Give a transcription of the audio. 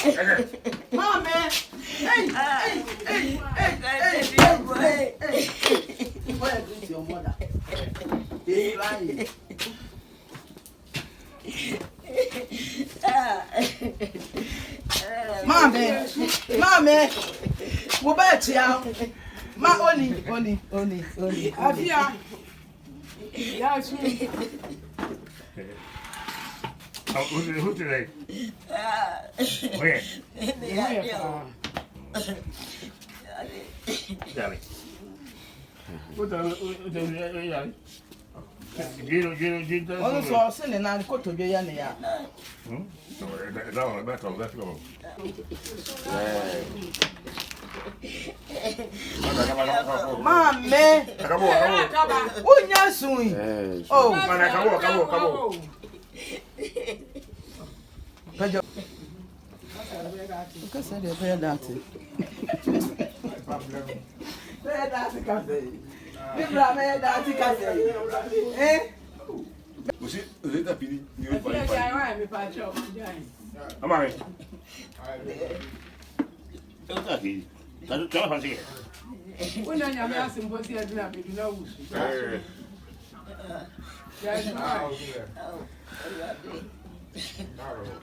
Mama, hey. What is your mother? He's lying. Mama, what about you? Ma only. Afia. Yes. Who today? Where? Daddy. What the All so sending and go to be yan. Let's go. Mama, who knows soon? Oh, Come on. Because I did bear dancing. Bear dancing. Eh? Was it that pity? I'm all right. Tell us here. When I am asking what's the idea, you know.